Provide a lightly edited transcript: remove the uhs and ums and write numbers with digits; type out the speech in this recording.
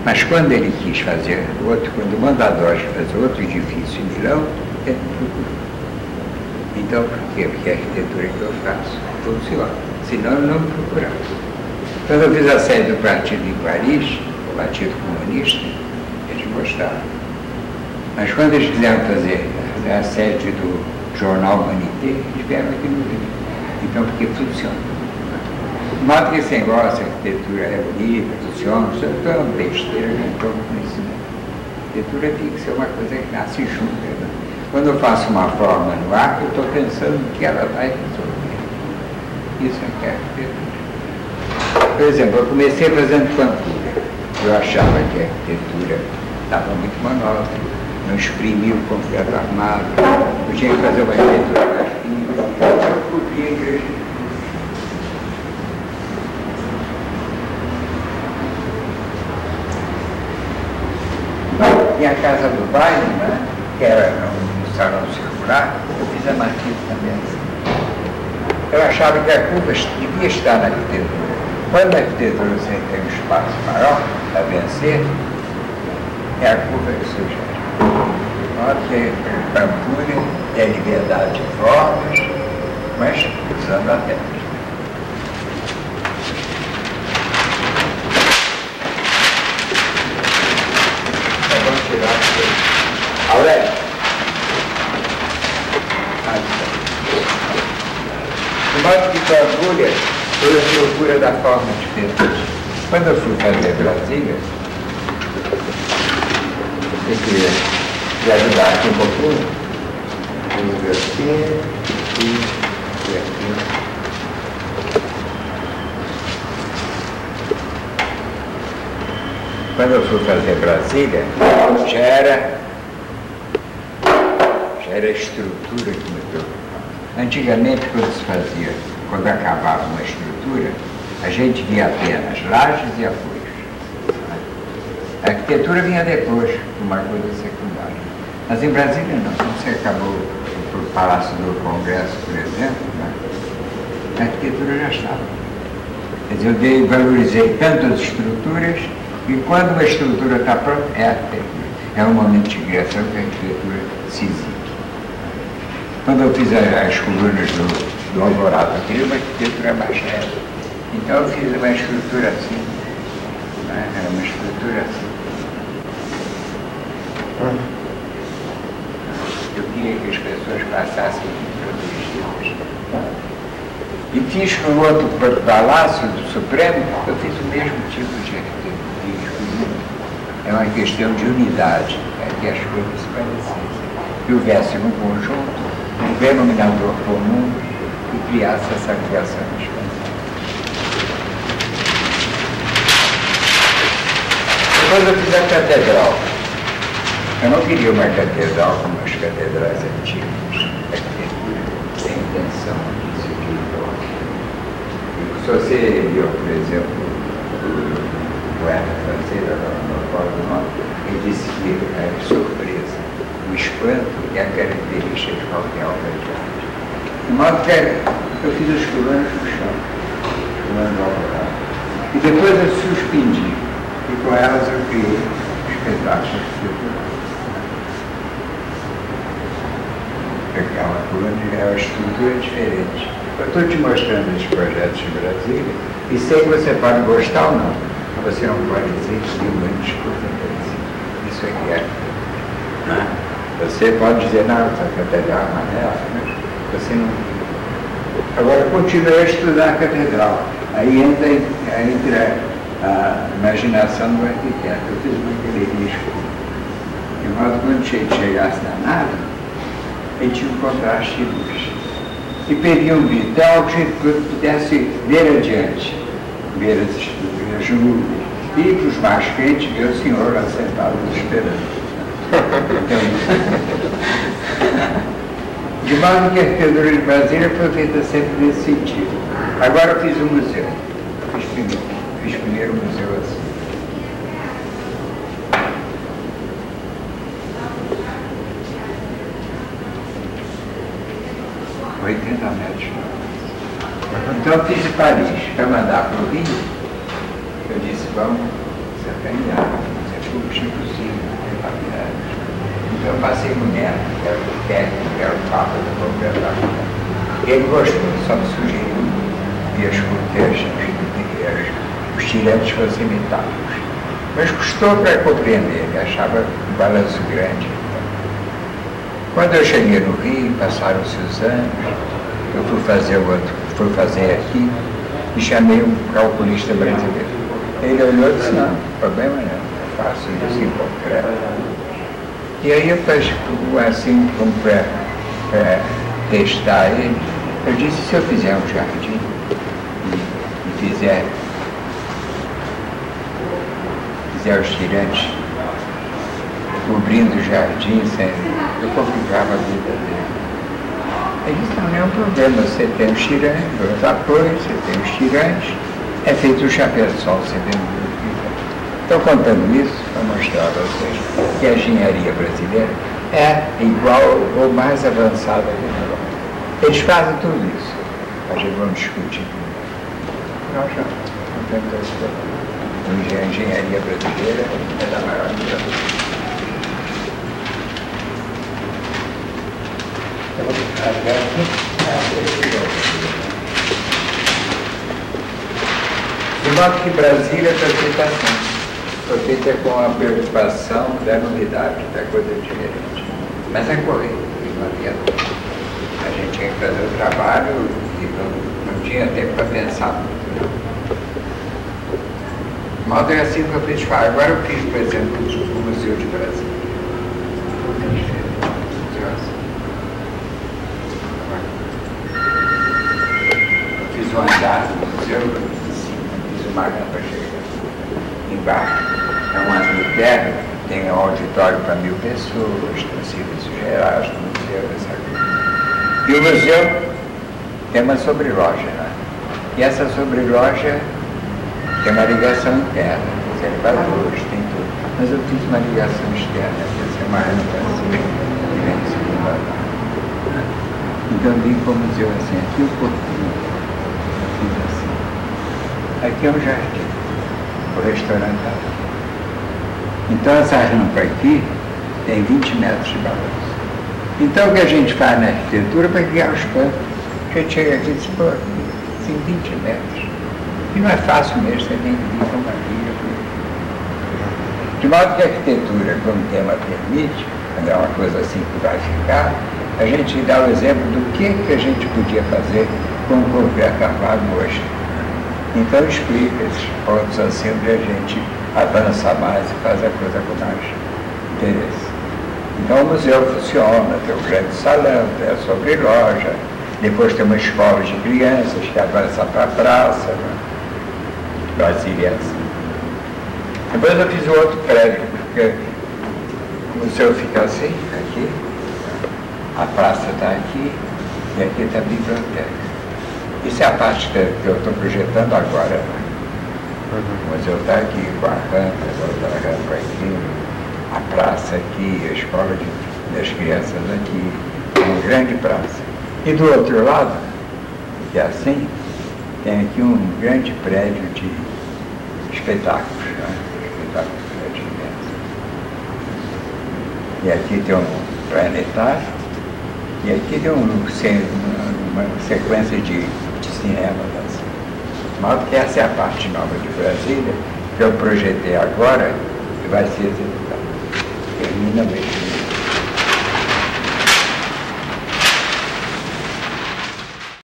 Mas quando ele quis fazer outro, quando o Mondadori fazer outro edifício em Milão, ele procurou. Então, por quê? Porque a arquitetura que eu faço funciona. Senão eu não me procurava. Quando eu fiz a sede do partido em Paris, o Partido Comunista, eles gostaram. Mas quando eles quiseram fazer a sede do jornal Humanité, eles vieram aqui no Rio. Então, porque funciona. De modo que esse negócio, a arquitetura é bonita, funciona, isso é uma besteira, não estou com isso. A arquitetura tem que ser uma coisa que nasce junto. Né? Quando eu faço uma forma no ar, eu estou pensando que ela vai resolver. Isso é que é arquitetura. Por exemplo, eu comecei fazendo pintura. Eu achava que a arquitetura estava muito monótona, não exprimia o concreto armado, eu tinha que fazer uma arquitetura mais fina, eu copiei a igreja. E a casa do baile, né, que era um salão circular, eu fiz a marquise também. Eu achava que a curva devia estar na arquitetura. Quando a arquitetura você tem um espaço maior para vencer, é a curva que sugere. Porque Pampulha é liberdade de formas, mas usando a técnica. Vamos tirar aqui. Aurélio. De modo que Pampulha foi a procura da forma diferente. Quando eu fui fazer Brasília, eu queria ajudar aqui um pouquinho, fiz assim e aqui. Quando eu fui fazer Brasília, já era a estrutura que me preocupava. Antigamente, quando se fazia, quando acabava uma estrutura, a gente via apenas lajes e apoios. A arquitetura vinha depois, uma coisa secundária. Mas em Brasília não. Quando você acabou o Palácio do Congresso, por exemplo, né, a arquitetura já estava. Quer dizer, eu valorizei tanto as estruturas, e quando uma estrutura está pronta, é a arquitetura. É um momento de criação que a arquitetura se exibe. Quando eu fiz as colunas do Alvorada, eu queria uma arquitetura mais leve. Então eu fiz uma estrutura assim. Né? Era uma estrutura assim. Eu queria que as pessoas passassem protegidas. E fiz com o outro Palácio do Supremo, eu fiz o mesmo tipo de arquitetura. É uma questão de unidade, que as coisas se parecessem. Que houvesse um conjunto, um denominador comum e criasse essa criação de expansão. Depois eu fiz a catedral. Eu não queria uma catedral como as catedrais antigas. A arquitetura tem intenção disso aqui. Se você viu, por exemplo, o poeta francês, não recordo o nome, ele disse que é surpresa. O espanto é a característica de qualquer obra de arte. De modo que eu fiz as colunas no chão, as colunas do Alvorada. E depois eu suspendi, e com elas eu criei espetáculos estruturais. Aquela coluna é uma estrutura diferente. Eu estou te mostrando esses projetos de Brasília, e sei que você pode gostar ou não, mas você não pode dizer que o mundo disputa isso é que é. Você pode dizer, não, essa catedral é amarela, mas você não. Agora, continuei a estudar a catedral. Aí entra a imaginação do arquiteto. Eu fiz uma galeria, de modo que quando chegasse na nave, ele tinha um contraste de luz. E pedia um vital que pudesse ver adiante, ver as estruturas nuvens. E para os mais quentes, ver o senhor lá sentado esperando. De modo que a arquitetura de Brasília foi feita sempre nesse sentido. Agora eu fiz um museu. Fiz primeiro um museu assim. 80 metros. Então eu fiz Paris para mandar para o Rio. Eu disse, vamos se acanhar. Chico Silva, então eu passei com o Neto, que era o técnico, que era o Papa do proprietário. Ele gostou, só me sugeriu que os tirantes fossem metálicos. Mas custou para compreender, ele achava um balanço grande. Quando eu cheguei no Rio, passaram-se os anos, eu fui fazer aqui e chamei um calculista brasileiro. Ele olhou e disse, não, problema não, eu faço isso em concreto. E aí eu, assim, como para testar ele, eu disse, se eu fizer um jardim e fizer os tirantes cobrindo o jardim, eu complicava a vida dele. Ele disse, não é um problema, você tem os tirantes, os apoios, você tem os tirantes, é feito o chapéu de sol, você vê no grupo. Estou contando isso para mostrar a vocês que a engenharia brasileira é igual ou mais avançada que a Europa. Eles fazem tudo isso. A gente vamos discutir. Nós já contamos a história. A engenharia brasileira é da maior literatura. De modo que Brasília foi feita assim. Foi feita com a preocupação da novidade, da coisa diferente. Mas é correto, não adianta. A gente tinha que fazer o trabalho e não tinha tempo para pensar muito. De modo é assim que eu fiz falar. Agora eu fiz, por exemplo, o Museu de Brasília. Fiz um andar no museu, fiz uma rampa cheia. Embaixo é um cemitério, tem um auditório para 1000 pessoas, tem serviços gerais no museu, essa coisa. E o museu tem uma sobreloja, né? E essa sobreloja tem uma ligação interna, tem elevadores, tem tudo. Mas eu fiz uma ligação externa, essa é uma rampa assim, que vem do segundo andar. Então eu vim para o museu assim, aqui o portinho, eu fiz assim. Aqui é um jardim. O restaurante está aqui. Então essa rampa aqui tem 20 metros de balanço. Então o que a gente faz na arquitetura para criar os campos? A gente chega aqui e diz, pô, tem 20 metros. E não é fácil mesmo, você tem que vir com uma guia. De modo que a arquitetura, como o tema permite, quando é uma coisa assim que vai ficar, a gente dá o exemplo do que a gente podia fazer com o concreto armado hoje. Então explica esses pontos assim onde a gente avança mais e faz a coisa com mais interesse. Então o museu funciona, tem um grande salão, tem a sobreloja, depois tem uma escola de crianças que avança para a praça, né? Brasília é assim. Depois eu fiz outro prédio, porque o museu fica assim, aqui, a praça está aqui e aqui está a biblioteca. Isso é a parte que eu estou projetando agora. O museu está aqui com a rampa, a outra rampa aqui, a praça aqui, a escola das crianças aqui, uma grande praça. E do outro lado, que é assim, tem aqui um grande prédio de espetáculos, né? Espetáculos de crianças. E aqui tem um planetário, e aqui tem uma sequência de cinema. De modo que essa é a parte nova de Brasília, que eu projetei agora e vai ser executada. Termina mesmo.